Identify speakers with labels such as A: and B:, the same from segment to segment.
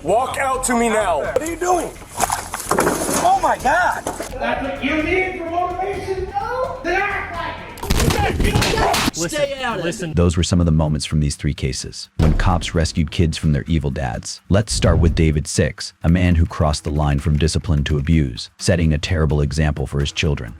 A: Walk out to me now. What are you doing? Oh my God!
B: That's what you need for motivation? No. Then act like it.
C: Stay out of it.
D: Those were some of the moments from these 3 cases, when cops rescued kids from their evil dads. Let's start with David 6, a man who crossed the line from discipline to abuse, setting a terrible example for his children.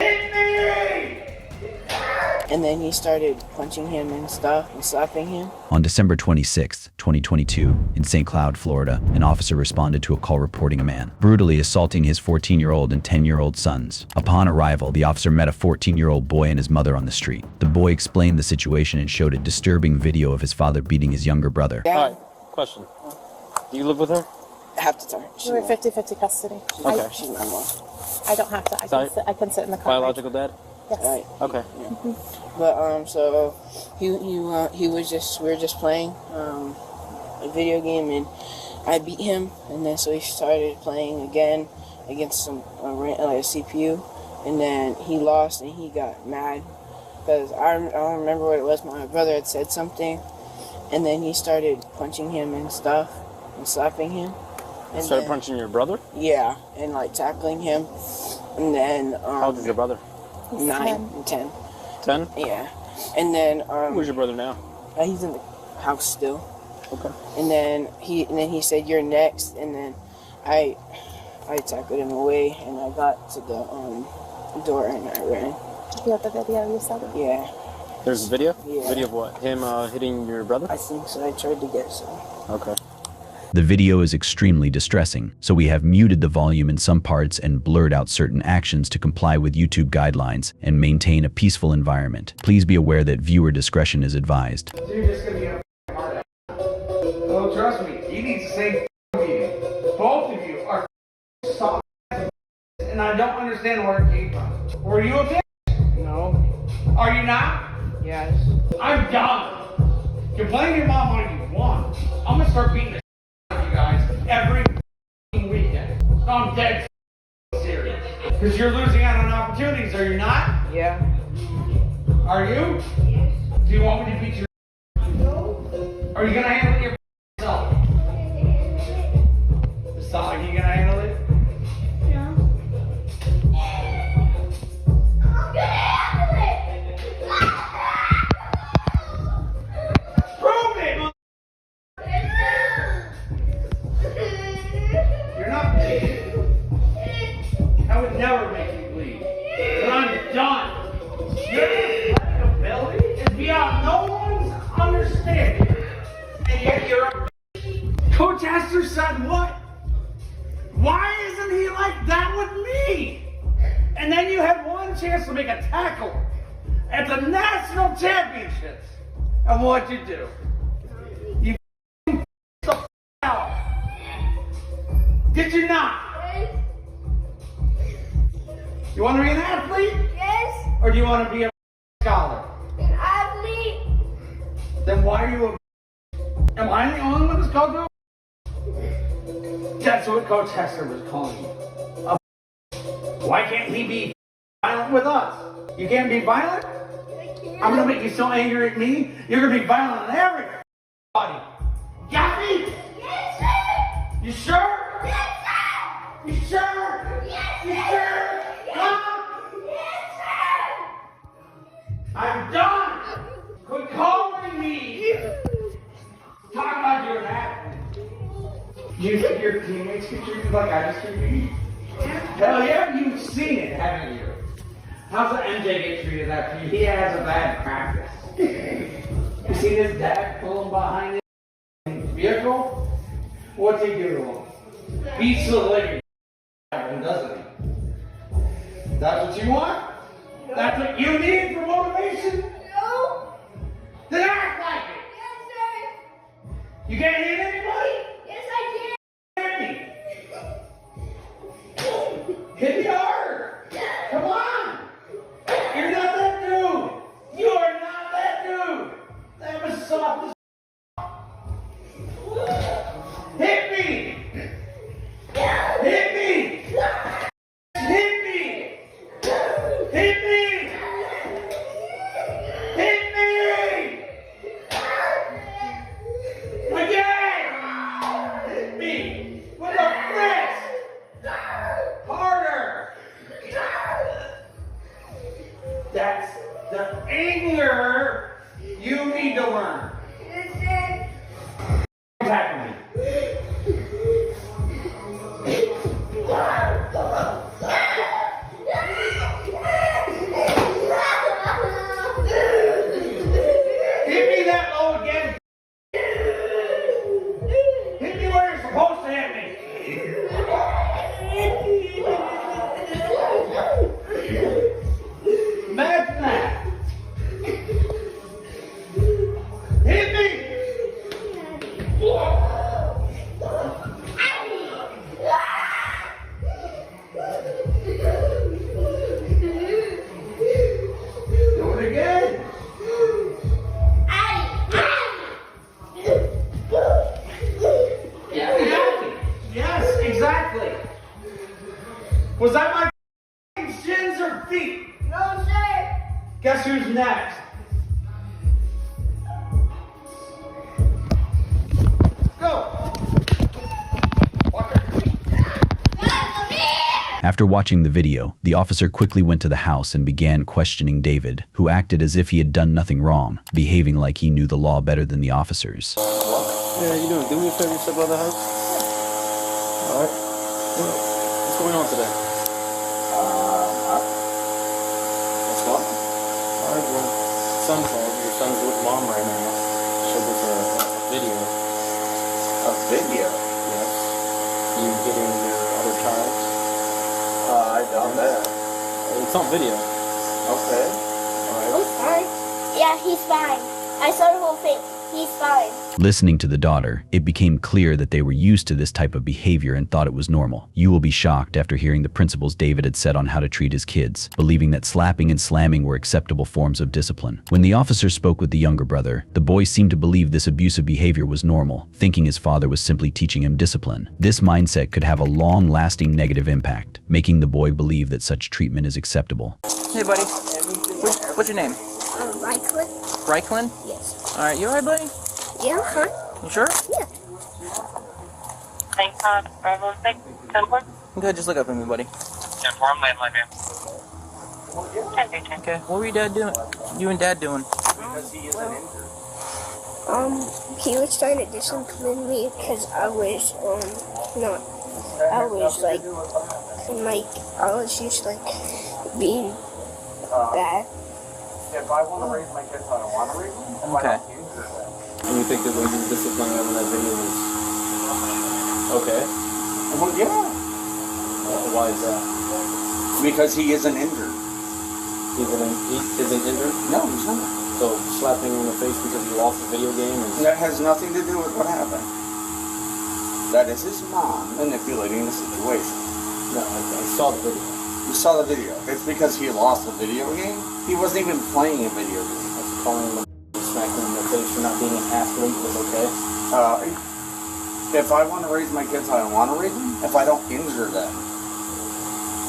E: And then he started punching him and stuff and slapping him.
D: On December 26, 2022, in St. Cloud, Florida, an officer responded to a call reporting a man brutally assaulting his 14-year-old and 10-year-old sons. Upon arrival, the officer met a 14-year-old boy and his mother on the street. The boy explained the situation and showed a disturbing video of his father beating his younger brother.
F: All right, question. Do you live with her?
E: Half the time.
G: We're 50-50 custody.
F: Okay.
E: She's my mom.
G: I don't have to. I can sit in the car.
F: Biological dad?
G: Yes.
E: Right.
F: Okay.
E: Yeah. But so he was just, we were just playing a video game, and I beat him, and then so he started playing again against some a CPU, and then he lost and he got mad because I don't remember what it was. My brother had said something, and then he started punching him and stuff and slapping him. And
F: started punching your brother?
E: Yeah, and like tackling him, and then
F: how old is your brother?
E: 9 and 10.
F: 10?
E: Yeah. And then
F: where's your brother now?
E: He's in the house still.
F: Okay.
E: And then he said, "You're next." And then I tackled him away, and I got to the door and I ran.
G: You have the video, you said it?
E: Yeah.
F: There's a video?
E: Yeah.
F: Video of what? Him hitting your brother?
E: I think so. I tried to get some.
F: Okay.
D: The video is extremely distressing, so we have muted the volume in some parts and blurred out certain actions to comply with YouTube guidelines and maintain a peaceful environment. Please be aware that viewer discretion is advised.
B: You're just gonna be a hard ass. Oh, trust me, he needs the same meeting. Both of you are soft, and I don't understand where it came from. Were you a bitch?
E: No.
B: Are you not?
E: Yes.
B: I'm done. You blame your mom all you want. I'm gonna start beating the out of you guys every weekend. No, I'm dead serious. Because you're losing out on opportunities, are you not?
E: Yeah.
B: Are you? Yes. Do you want me to beat your? No. Are you gonna handle it yourself? It's not like you gonna handle it?
H: No. I'm gonna handle it.
B: Prove it! You're not bleeding. That would never make you bleed. But I'm done. Your ability is beyond no one's understanding. And yet you're a Coach Esther said what? Why isn't he like that with me? And then you had one chance to make a tackle at the national championships. And what'd you do? You the out. Did you not?
H: Yes.
B: You want to be an athlete?
H: Yes.
B: Or do you want to be a scholar?
H: An athlete.
B: Then why are you a Am I the only one that's called you a That's what Coach Hester was calling you. Why can't he be violent with us? You can't be violent? I'm gonna make you so angry at me, you're gonna be violent on everybody. Got me?
H: Yes, sir.
B: You sure?
H: Yes, sir.
B: You sure?
H: Yes,
B: You
H: sir.
B: sure? Huh?
H: Yes, sir.
B: I'm done! Quit calling me! Talk about your athlete. You think your teammates get treated like I just treated you? Hell yeah, you've seen it, haven't you? How's the MJ get treated after he has a bad practice? You see this dad pulling behind his vehicle? What's he do to him? Beats the living out of him, doesn't he? That's what you want? That's what you need for motivation?
H: No.
B: Then act like it!
H: Yes, sir.
B: You can't hit anybody?
H: Yes, I
B: Hit me! Hit me hard! Come on! You're not that dude! You are not that dude! That was soft as Hit me! Hit me! Hit me! Hit me! Hit me! Again! Hit me! Imagine that. Hit me. Do it again. Yes, exactly. Was that my shins or feet?
H: No, sir.
B: Guess who's next? Go. Walker.
D: After watching the video, the officer quickly went to the house and began questioning David, who acted as if he had done nothing wrong, behaving like he knew the law better than the officers.
F: Yeah, you doing? Do me a favor, step out of the house. All right. What's going on today? What's going on? All right, well, son called. Your son's with mom right now. Showed us a video.
A: A video?
F: Yes. You getting your other child?
A: I doubt that.
F: It's on video.
A: Okay.
F: All right.
H: I'm fine. Yeah, he's fine. I saw the whole thing. He's fine.
D: Listening to the daughter, it became clear that they were used to this type of behavior and thought it was normal. You will be shocked after hearing the principles David had set on how to treat his kids, believing that slapping and slamming were acceptable forms of discipline. When the officer spoke with the younger brother, the boy seemed to believe this abusive behavior was normal, thinking his father was simply teaching him discipline. This mindset could have a long-lasting negative impact, making the boy believe that such treatment is acceptable.
I: Hey, buddy. What's your name?
H: Michael?
I: Reichland?
H: Yes.
I: All right, you all right, buddy?
H: Yeah, huh?
I: You sure?
H: Yeah.
I: Go ahead, just look up at me, buddy. Okay, what were your dad doing? You and dad doing?
H: He was trying to discipline me because I was, I was just, being bad.
A: If I want to raise my kids, I don't want to raise them.
I: Okay.
F: And you think that when you discipline him in that video was okay?
A: Well, yeah.
F: Why is that?
A: Because he isn't injured.
F: He isn't injured?
A: No, he's not.
F: So slapping him in the face because he lost a video game is...
A: That has nothing to do with what happened. That is his mom manipulating the situation.
F: No, I saw the video.
A: You saw the video. It's because he lost a video game. He wasn't even playing a video game.
F: That's calling him and smacking him in the face for not being an athlete was okay?
A: If I want to raise my kids, I want to raise them. If I don't injure them,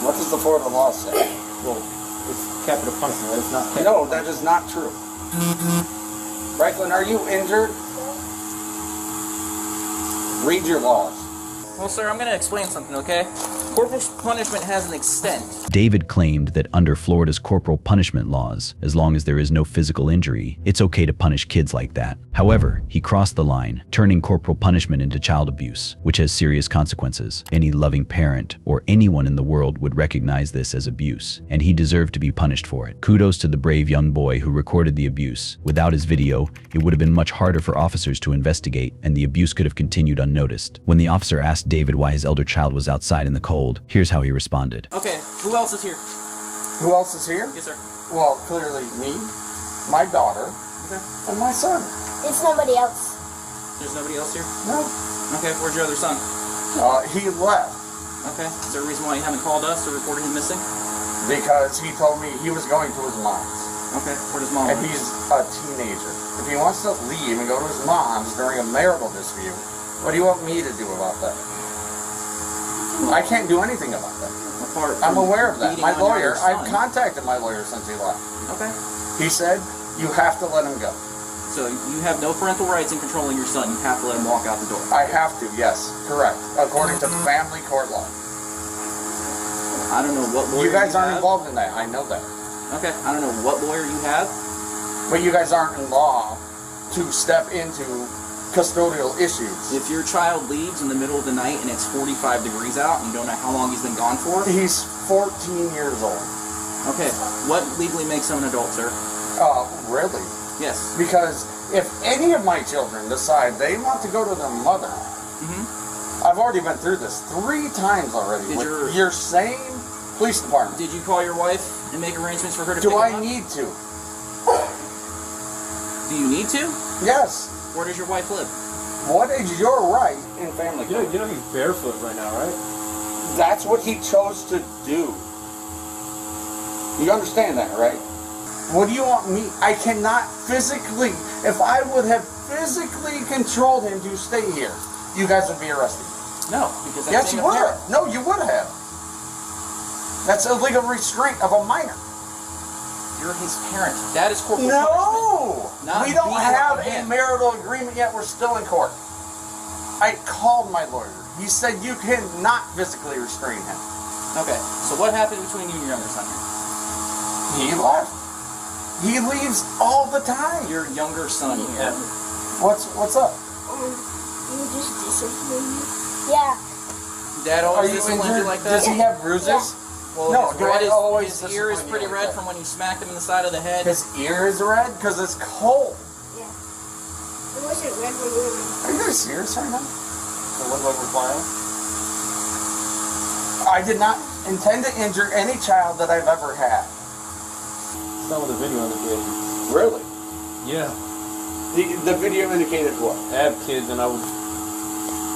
A: what does the Florida law say?
F: Well, it's capital punishment, right? It's not capital
A: No, that is not true. Franklin, are you injured? Read your laws.
I: Well, sir, I'm going to explain something, okay? Corporal punishment has an extent.
D: David claimed that under Florida's corporal punishment laws, as long as there is no physical injury, it's okay to punish kids like that. However, he crossed the line, turning corporal punishment into child abuse, which has serious consequences. Any loving parent or anyone in the world would recognize this as abuse, and he deserved to be punished for it. Kudos to the brave young boy who recorded the abuse. Without his video, it would have been much harder for officers to investigate, and the abuse could have continued unnoticed. When the officer asked David why his elder child was outside in the cold, here's how he responded.
I: Okay, who else is here?
A: Who else is here?
I: Yes, sir.
A: Well, clearly me, my daughter, and my son.
H: It's nobody else.
I: There's nobody else here?
A: No.
I: Okay, where's your other son?
A: He left
I: Okay, is there a reason why you haven't called us or reported him missing?
A: because he told me he was going to his mom's.
I: Okay, where does mom
A: And
I: live?
A: he's a teenager. If he wants to leave and go to his mom's during a marital dispute, what do you want me to do about that? I can't do anything about that.
I: Apart
A: I'm
I: from
A: aware of that.
I: beating
A: My
I: on your
A: lawyer,
I: other
A: I've
I: son.
A: contacted my lawyer since he left.
I: Okay.
A: He said, you have to let him go.
I: So you have no parental rights in controlling your son. You have to let him walk out the door.
A: I have to, yes, correct. According to family court law.
I: I don't know what lawyer
A: You guys aren't
I: have.
A: involved in that, I know that.
I: Okay, I don't know what lawyer you have.
A: But you guys aren't in law to step into custodial issues.
I: If your child leaves in the middle of the night and it's 45 degrees out and you don't know how long he's been gone for.
A: He's 14 years old.
I: Okay, what legally makes him an adult, sir?
A: Really?
I: Yes.
A: Because if any of my children decide they want to go to their mother, I've already been through this 3 times already with your same police department.
I: Did you call your wife and make arrangements for her to pick
A: Do
I: him
A: I
I: up?
A: need to?
I: Do you need to?
A: Yes.
I: Where does your wife live?
A: What is your right in family court?
F: You know he's barefoot right now, right?
A: That's what he chose to do. You understand that, right? What do you want me? I cannot physically, if I would have physically controlled him to stay here, you guys would be arrested.
I: No, because
A: Yes, you would have. No, you would have. That's illegal restraint of a minor.
I: You're his parent. That is corporal punishment.
A: No! We don't have a marital agreement yet. We're still in court. I called my lawyer. He said you cannot physically restrain him.
I: Okay, so what happened between you and your younger son?
A: He left. He leaves all the time.
I: Your younger son.
A: Yeah. What's up?
H: You just disciplined me. Yeah.
I: Dad always disciplined you like that?
A: Does he have bruises?
H: Yeah.
I: Well,
A: no,
I: his ear is pretty red from when you smacked him in the side of the head.
A: His ear is red because it's cold.
H: Yeah. It wasn't red when we were.
A: Are you guys serious right now?
F: So what we're playing?
A: I did not intend to injure any child that I've ever had.
F: That's not what the video indicated.
A: Really?
F: Yeah.
A: The video indicated what?
F: I have kids, and I would.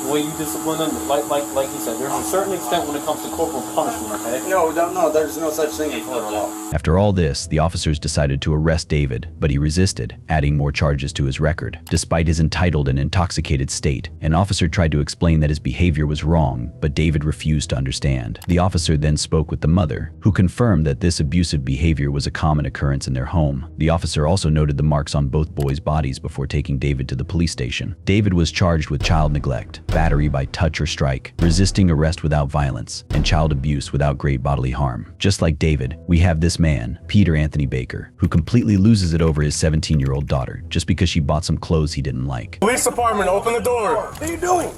F: The way you discipline them, like he said, there's a certain extent when it comes to corporal punishment, okay?
A: No, there's no such thing in Florida law.
D: After all this, the officers decided to arrest David, but he resisted, adding more charges to his record. Despite his entitled and intoxicated state, an officer tried to explain that his behavior was wrong, but David refused to understand. The officer then spoke with the mother, who confirmed that this abusive behavior was a common occurrence in their home. The officer also noted the marks on both boys' bodies before taking David to the police station. David was charged with child neglect, battery by touch or strike, resisting arrest without violence, and child abuse without great bodily harm. Just like David, we have this man, Peter Anthony Baker, who completely loses it over his 17-year-old daughter just because she bought some clothes he didn't like.
B: Police department, open the door.
A: What are you doing?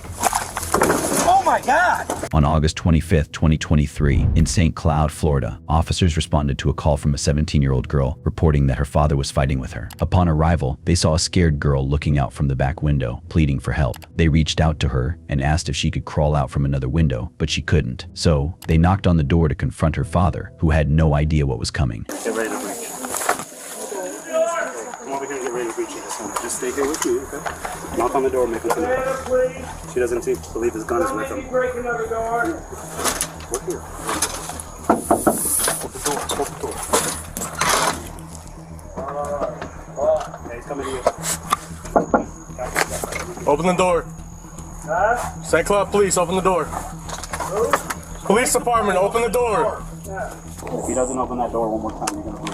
A: Oh my God!
D: On August 25, 2023, in St. Cloud, Florida, officers responded to a call from a 17-year-old girl reporting that her father was fighting with her. Upon arrival, they saw a scared girl looking out from the back window, pleading for help. They reached out to her and asked if she could crawl out from another window, but she couldn't. So, they knocked on the door to confront her father, who had no idea what was coming.
J: Get ready to breach. Come over here and get ready to breach it. Just stay here with me, okay? Knock on the door, make him come out. She doesn't believe his gun is with him.
B: Break another door.
J: We're here. Open the door, open the door. Okay, he's coming to you.
B: Open the door.
K: Huh?
B: St. Cloud Police, open the door.
K: Who?
B: Police department, open the door.
K: Yeah.
J: If he doesn't open that door one more time, you're gonna be.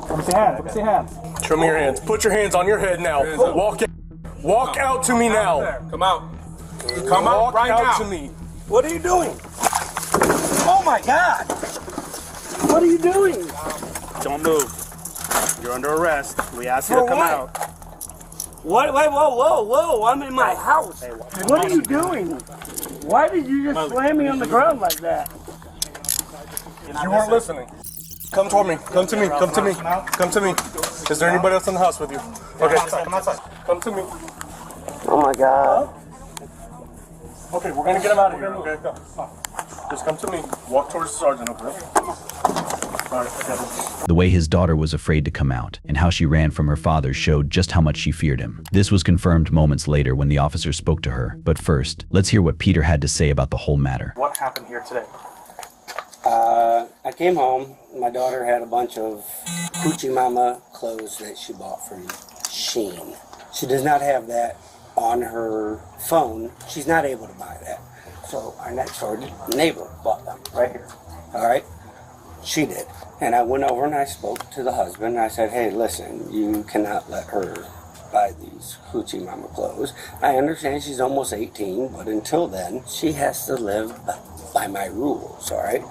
K: Let me see hands. Let me see hands.
B: Show me your hands. Put your hands on your head now. Walk out. Walk out to me now.
K: Come out. Come out right now.
B: Walk out to me.
K: What are you doing? Oh my God! What are you doing?
J: Don't move. You're under arrest. We ask you to come out.
K: What? Wait, whoa! I'm in my house. What are you doing? Why did you just slam me on the ground like that?
B: You weren't listening. Come toward me. Come to me. Come to me. Come to me. Is there anybody else in the house with you? Okay.
J: Come outside.
B: Come to me.
K: Oh my God!
B: Okay, we're gonna get him out of here. Okay, go. Just come to me. Walk towards the sergeant. Okay. All right. Okay.
D: The way his daughter was afraid to come out and how she ran from her father showed just how much she feared him. This was confirmed moments later when the officer spoke to her. But first, let's hear what Peter had to say about the whole matter.
B: What happened here today?
L: I came home. My daughter had a bunch of Hoochie Mama clothes that she bought from Shein. She does not have that on her phone. She's not able to buy that. So our next door neighbor bought them right here. All right? She did. And I went over and I spoke to the husband. And I said, hey, listen, you cannot let her buy these Hoochie Mama clothes. I understand she's almost 18, but until then, she has to live by my rules, all right?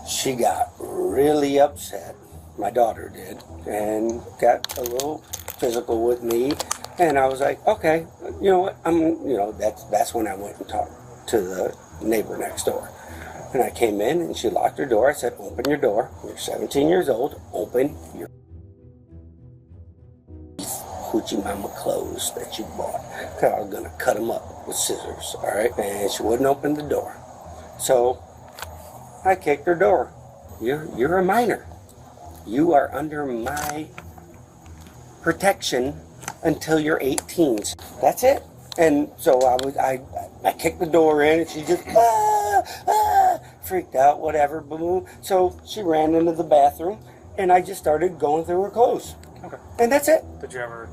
L: She got really upset, my daughter did, and got a little physical with me. And I was like, okay, you know what? That's when I went and talked to the neighbor next door. And I came in and she locked her door. I said, open your door. You're 17 years old. Open your hoochie mama clothes that you bought. Cause I was gonna cut them up with scissors, all right? And she wouldn't open the door. So I kicked her door. You're a minor. You are under my protection until you're 18. That's it. And so I kicked the door in, and she just freaked out, whatever, boom. So she ran into the bathroom, and I just started going through her clothes.
F: Okay.
L: And that's it.
F: Did you ever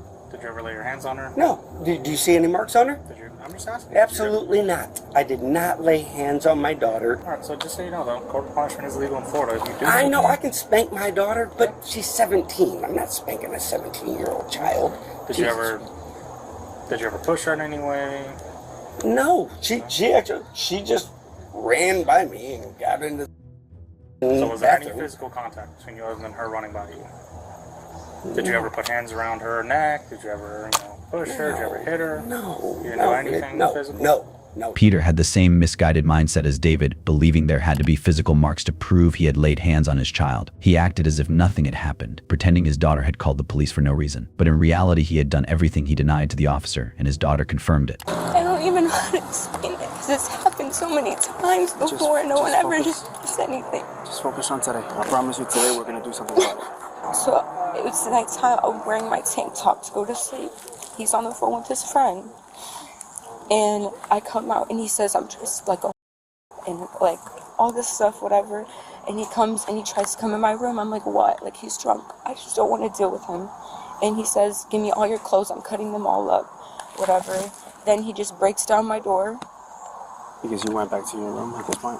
F: lay your hands on her?
L: No. Do you see any marks on her?
F: I'm just asking.
L: Absolutely not. I did not lay hands on my daughter.
F: All right, so just so you know, though, corporal punishment is legal in Florida. If you do,
L: I know I can spank my daughter, but she's 17. I'm not spanking a 17-year-old child.
F: Did you ever push her in any way?
L: No. She just ran by me and got into the
F: So was there any
L: bathroom.
F: physical contact between you other than her running by you? Did you ever put hands around her neck? Did you ever, push her? Did you ever hit her?
L: No.
F: You didn't do anything physical?
L: No.
D: Peter had the same misguided mindset as David, believing there had to be physical marks to prove he had laid hands on his child. He acted as if nothing had happened, pretending his daughter had called the police for no reason. But in reality, he had done everything he denied to the officer, and his daughter confirmed it.
E: I don't even know how to explain it because it's happened so many times before and no one ever just said anything.
J: Just focus on today. I promise you today we're going to do something about it.
E: So it was the nighttime. I'm wearing my tank top to go to sleep. He's on the phone with his friend. And I come out and he says I'm just like a and like all this stuff, whatever. And he comes and he tries to come in my room. I'm like, what? Like, he's drunk. I just don't want to deal with him. And he says, give me all your clothes. I'm cutting them all up, whatever. Then he just breaks down my door.
J: Because you went back to your room at this point?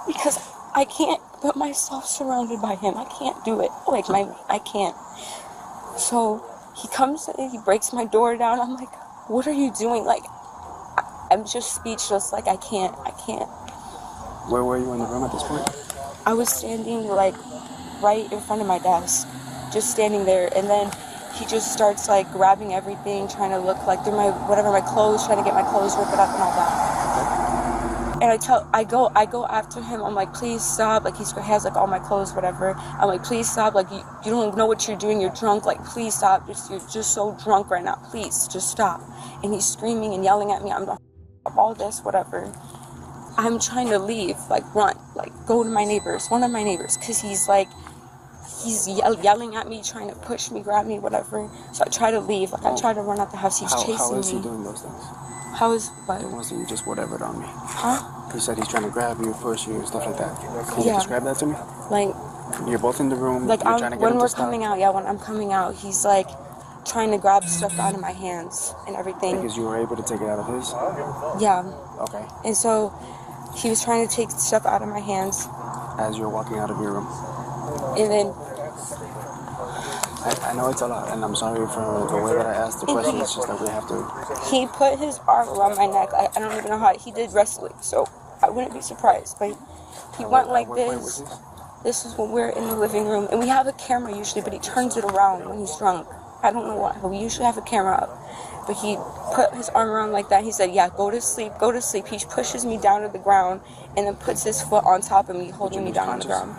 E: Because I can't put myself surrounded by him. I can't do it. I can't. So he comes and he breaks my door down. I'm like, what are you doing? Like, I'm just speechless. Like, I can't.
J: Where were you in the room at this point?
E: I was standing, like, right in front of my desk. Just standing there. And then he just starts, like, grabbing everything, trying to look, like, through my clothes, trying to get my clothes ripped up and all that. And I go after him. I'm like, please stop. Like, he has, like, all my clothes, whatever. I'm like, please stop. Like, you don't know what you're doing. You're drunk. Like, please stop. You're just so drunk right now. Please, just stop. And he's screaming and yelling at me. I'm not all this, whatever. I'm trying to leave, like, run, like, go to my neighbors, one of my neighbors, because he's yelling at me, trying to push me, grab me, whatever. So I try to leave, like, I try to run out the house. He's chasing me.
J: How is he doing those things?
E: How is what?
J: Wasn't you just whatevered on me?
E: Huh?
J: He said he's trying to grab you, push you, stuff like that. Can you describe that to me?
E: Like,
J: you're both in the room.
E: Like,
J: you're trying to get
E: when
J: him
E: we're
J: to stop.
E: coming out, when I'm coming out, he's like trying to grab stuff out of my hands and everything.
J: Because you were able to take it out of his?
E: Yeah.
J: Okay.
E: And so he was trying to take stuff out of my hands.
J: As you're walking out of your room.
E: And then
J: I know it's a lot, and I'm sorry for the way that I asked the question. It's just that we have to.
E: he put his arm around my neck. I don't even know how. He did wrestling, so I wouldn't be surprised. But he went like this. This is when we're in the living room. And we have a camera usually, but he turns it around when he's drunk. I don't know why, but we usually have a camera up. But he put his arm around like that. He said, yeah, go to sleep, go to sleep. He pushes me down to the ground and then puts his foot on top of me, holding me down on the ground.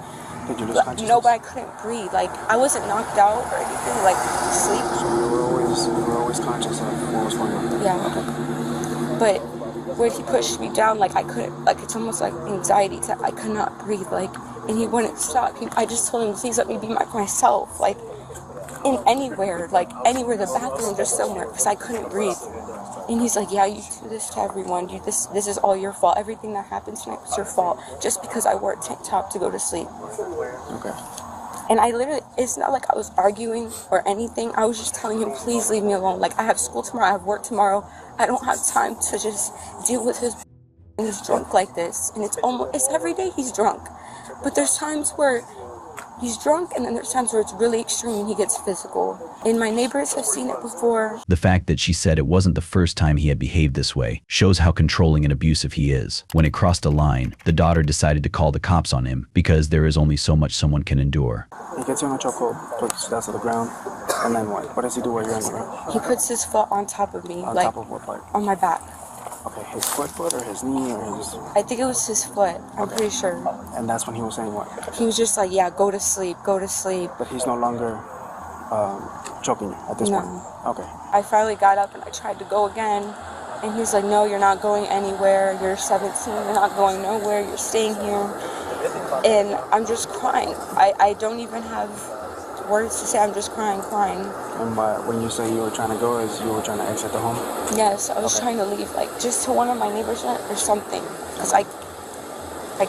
J: Did you lose consciousness?
E: No, but I couldn't breathe. Like, I wasn't knocked out or anything, like, sleep.
J: So you were always conscious of what was going on?
E: Yeah.
J: Okay.
E: But when he pushed me down, like, I couldn't, like, it's almost like anxiety. I could not breathe, like, and he wouldn't stop. I just told him, please let me be myself, like, in anywhere, the bathroom, just somewhere, because I couldn't breathe. And he's like, yeah, you do this to everyone. This is all your fault. Everything that happened tonight was your fault, just because I wore a tank top to go to sleep.
J: Okay.
E: And I literally, it's not like I was arguing or anything. I was just telling him, please leave me alone. Like, I have school tomorrow, I have work tomorrow. I don't have time to just deal with his and he's drunk like this. And it's every day he's drunk. But there's times where he's drunk, and then there's times where it's really extreme and he gets physical. And my neighbors have seen it before.
D: The fact that she said it wasn't the first time he had behaved this way shows how controlling and abusive he is. When it crossed a line, the daughter decided to call the cops on him because there is only so much someone can endure.
J: He gets you on a chokehold, puts that to the ground, and then what? What does he do while you're in the room?
E: He puts his foot on top of me.
J: On
E: like,
J: top of what part?
E: On my back.
J: Okay, his foot or his knee or his...
E: I think it was his foot. I'm pretty sure.
J: And that's when he was saying what?
E: He was just like, yeah, go to sleep, go to sleep.
J: But he's no longer
M: choking you at this
N: No.
M: point? Okay.
N: I finally got up and I tried to go again. And he's like, no, you're not going anywhere. You're 17. You're not going nowhere. You're staying here. And I'm just crying. I don't even have words to say. I'm just crying.
M: And when you say you were trying to go, is you were trying to exit the home?
N: Yes, I was trying to leave, like, just to one of my neighbors or something. Because I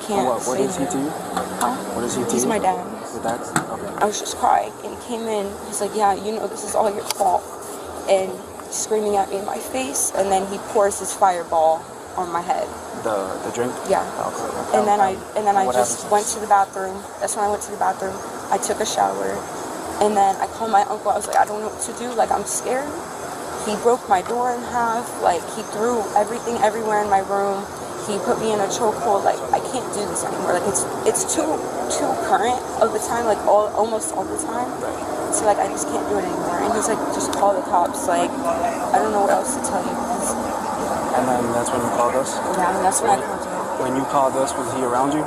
N: can't.
M: What is he to you?
N: Huh?
M: What is he to you?
N: He's my dad.
M: Your dad? Okay.
N: I was just crying, and he came in. He's like, yeah, you know, this is all your fault. And screaming at me in my face, and then he pours his fireball on my head.
M: The drink?
N: Yeah.
M: Okay.
N: And then I
M: What
N: just
M: happened?
N: went to the bathroom. That's when I went to the bathroom. I took a shower, and then I called my uncle. I was like, I don't know what to do. Like, I'm scared. He broke my door in half. Like, he threw everything everywhere in my room. He put me in a chokehold. Like, I can't do this anymore. Like, it's too current of the time. Like, almost all the time. So like, I just can't do it anymore. And he's like, just call the cops. Like, I don't know what else to tell you.
M: And then that's when you called us?
N: Yeah, and that's when I called you.
M: When you called us, was he around you?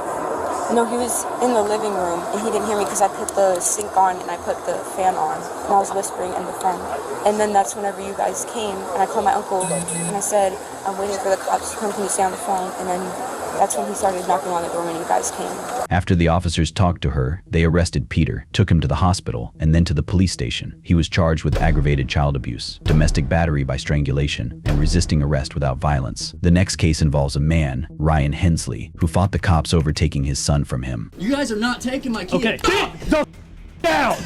N: No, he was in the living room, and he didn't hear me because I put the sink on and I put the fan on, and I was whispering in the phone. And then that's whenever you guys came, and I called my uncle, and I said, I'm waiting for the cops to come, can you stay on the phone? And then that's when he started knocking on the door when you guys came.
D: After the officers talked to her, they arrested Peter, took him to the hospital, and then to the police station. He was charged with aggravated child abuse, domestic battery by strangulation, and resisting arrest without violence. The next case involves a man, Ryan Hensley, who fought the cops over taking his son from him.
I: You guys are not taking my kid.
C: Okay, sit down!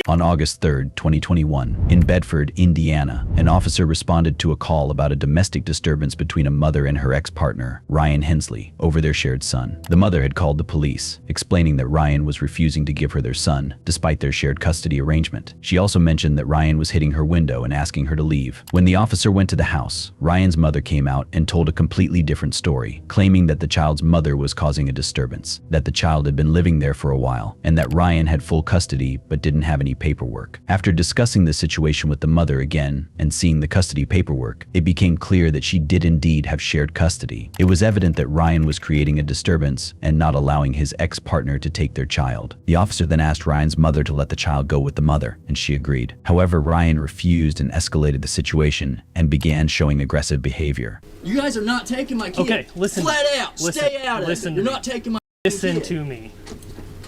D: On August 3rd, 2021, in Bedford, Indiana, an officer responded to a call about a domestic disturbance between a mother and her ex-partner, Ryan Hensley, over their shared son. The mother had called the police, explaining that Ryan was refusing to give her their son, despite their shared custody arrangement. She also mentioned that Ryan was hitting her window and asking her to leave. When the officer went to the house, Ryan's mother came out and told a completely different story, claiming that the child's mother was causing a disturbance, that the child had been living there for a while, and that Ryan had full custody but didn't have any paperwork. After discussing the situation with the mother again and seeing the custody paperwork, it became clear that she did indeed have shared custody. It was evident that Ryan was creating a disturbance and not allowing his ex-partner to take their child. The officer then asked Ryan's mother to let the child go with the mother, and she agreed. However, Ryan refused and escalated the situation and began showing aggressive behavior.
I: You guys are not taking my kid.
C: Okay, listen.
I: Flat out.
C: Listen,
I: Stay out of it.
C: listen
I: You're
C: to
I: not
C: me.
I: taking my
C: Listen
I: kid.
C: to me.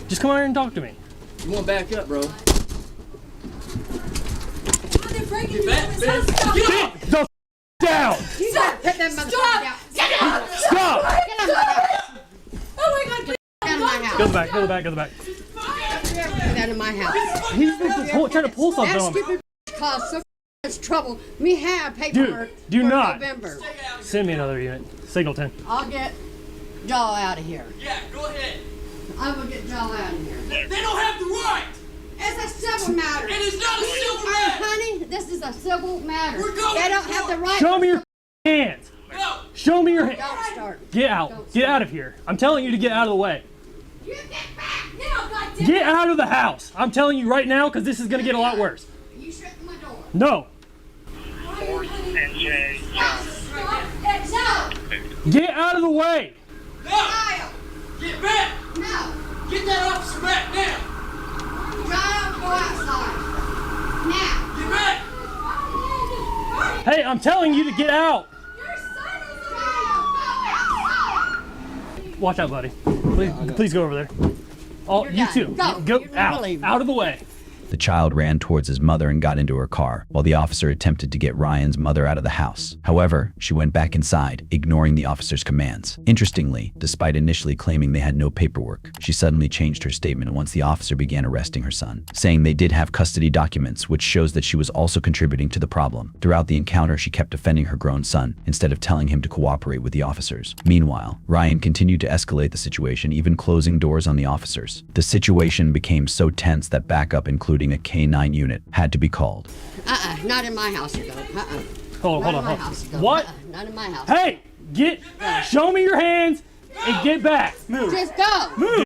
C: Just come out here and talk to me.
I: You want to back up, bro?
C: Get the down!
O: You gotta put that motherfucker down.
C: Stop!
O: Get out of my house. Oh my God, get out of my house.
C: Go to the back, go to the back, go to the back.
O: Get out of my house.
C: He's trying to pull something
O: That
C: on me.
O: stupid caused so much trouble. Me have paperwork
C: Dude, do
O: for
C: not.
O: November.
C: Send me another unit. Singleton.
O: I'll get Jaw out of here.
I: Yeah, go ahead.
O: I will get Jaw out of here.
I: They don't have the right.
O: It's a civil matter.
I: It is not a civil matter.
O: Honey, this is a civil matter.
I: We're going
O: They don't
I: to
O: have the right.
C: Show me your hands.
I: No.
C: Show me your hands.
O: Don't start.
C: Get out. Get out of here. I'm telling you to get out of the way.
O: You get back now, goddamn.
C: Get out of the house. I'm telling you right now because this is going to get a lot worse.
O: You shut my door.
C: No.
O: No.
C: Get out of the way.
I: No. Get back.
O: No.
I: Get that officer back now.
O: Kyle, go outside. Now.
I: Get back.
C: Hey, I'm telling you to get out. Watch out, buddy. Please go over there. Oh, you too. Go out. Out of the way.
D: The child ran towards his mother and got into her car, while the officer attempted to get Ryan's mother out of the house. However, she went back inside, ignoring the officer's commands. Interestingly, despite initially claiming they had no paperwork, she suddenly changed her statement once the officer began arresting her son, saying they did have custody documents, which shows that she was also contributing to the problem. Throughout the encounter, she kept defending her grown son, instead of telling him to cooperate with the officers. Meanwhile, Ryan continued to escalate the situation, even closing doors on the officers. The situation became so tense that backup, including a K-9 unit, had to be called.
O: Not in my house, you go.
C: Hold on. What?
O: Not in my house.
C: Hey, show me your hands and get back. Move.
O: Just go.
C: Move.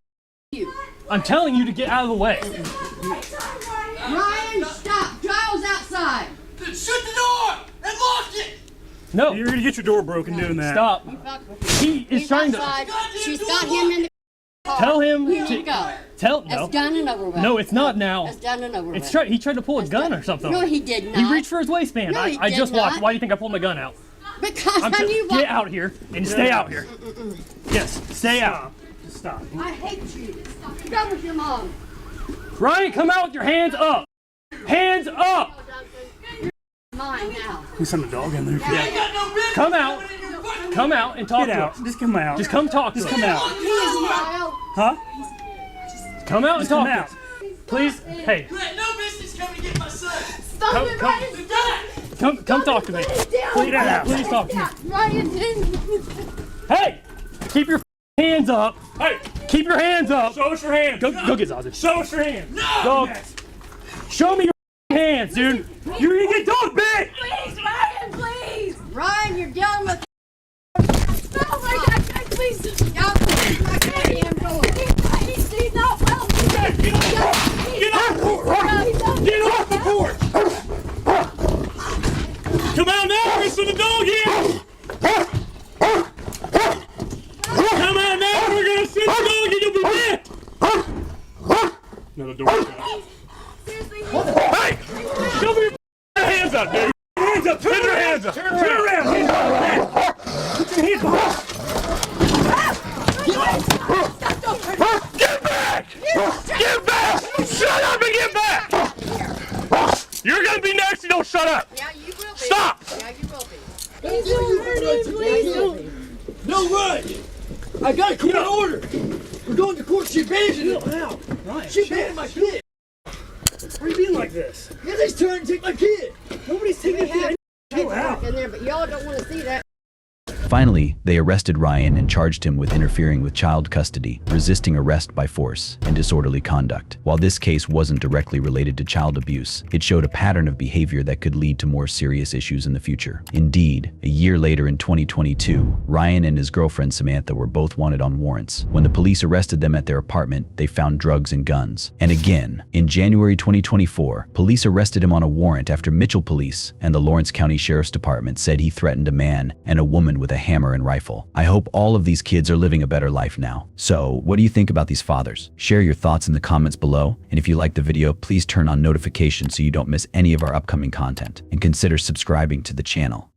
C: I'm telling you to get out of the way.
O: Ryan, stop. Giles outside.
I: Then shut the door and lock it.
C: No.
J: You're gonna get your door broken doing that.
C: Stop. He is trying
O: outside.
C: to.
O: She's got him in the car.
C: Tell him
O: You
C: to
O: need to go.
C: No.
O: That's done and over with.
C: No, it's not now.
O: That's done and over with.
C: He tried to pull a gun or something.
O: No, he did not.
C: He reached for his waistband.
O: No, he
C: I
O: did
C: just watched.
O: not.
C: Why do you think I pulled my gun out?
O: Because I knew
C: Get out here and stay out here. Yes, stay out.
K: Stop.
O: I hate you. Go with your mom.
C: Ryan, come out with your hands up. Hands up.
O: Mine now.
K: We sent a dog in there.
C: Yeah. Come out. Come out and talk
K: Get
C: to
K: out.
C: us.
K: Just come out.
C: Just come talk to
K: Just
C: us.
K: come out. Huh?
C: Come out and
K: Just come
C: talk
K: out.
C: to us. Please, hey.
B: You had no business coming to get my son.
O: Stop
C: Come-
O: it,
C: come-
O: Ryan.
B: We've done it.
C: Come talk to me. Please talk to me.
O: Ryan,
C: Hey, keep your hands up.
K: Hey,
C: Keep your hands up.
K: show us your hands.
C: Go get Zaza.
K: Show us your hands.
C: Go. Show me your hands, dude. You're gonna get dog bit.
O: please, Ryan, please. Ryan, you're dealing with. Oh my God, please. Y'all, my goddamn door. He's not well.
K: Get off the porch. Get off the porch. Come out now. We're gonna send the dog in. Come out now. We're gonna send the dog in. You'll be dead. No, the door's shut. Hey! Show me your hands up, dude! Hands up! Turn your hands up! Turn around! Hands up! Put your hands behind! Get back! Get back! Shut up and get back! You're gonna be next and don't shut up!
O: Yeah, you will be.
K: Stop!
O: Yeah, you will be.
B: No run. I got a court order. We're going to court. She abandoned it.
K: Now, Ryan,
B: She abandoned my kid.
K: why are you being like this?
B: Yeah, they's trying to take my kid.
K: Nobody's taking it. Chill out.
O: In there, but y'all don't want to see that.
D: Finally, they arrested Ryan and charged him with interfering with child custody, resisting arrest by force, and disorderly conduct. While this case wasn't directly related to child abuse, it showed a pattern of behavior that could lead to more serious issues in the future. Indeed, a year later in 2022, Ryan and his girlfriend Samantha were both wanted on warrants. When the police arrested them at their apartment, they found drugs and guns. And again, in January 2024, police arrested him on a warrant after Mitchell Police and the Lawrence County Sheriff's Department said he threatened a man and a woman with a hammer and rifle. I hope all of these kids are living a better life now. So, what do you think about these fathers? Share your thoughts in the comments below, and if you liked the video, please turn on notifications so you don't miss any of our upcoming content, and consider subscribing to the channel.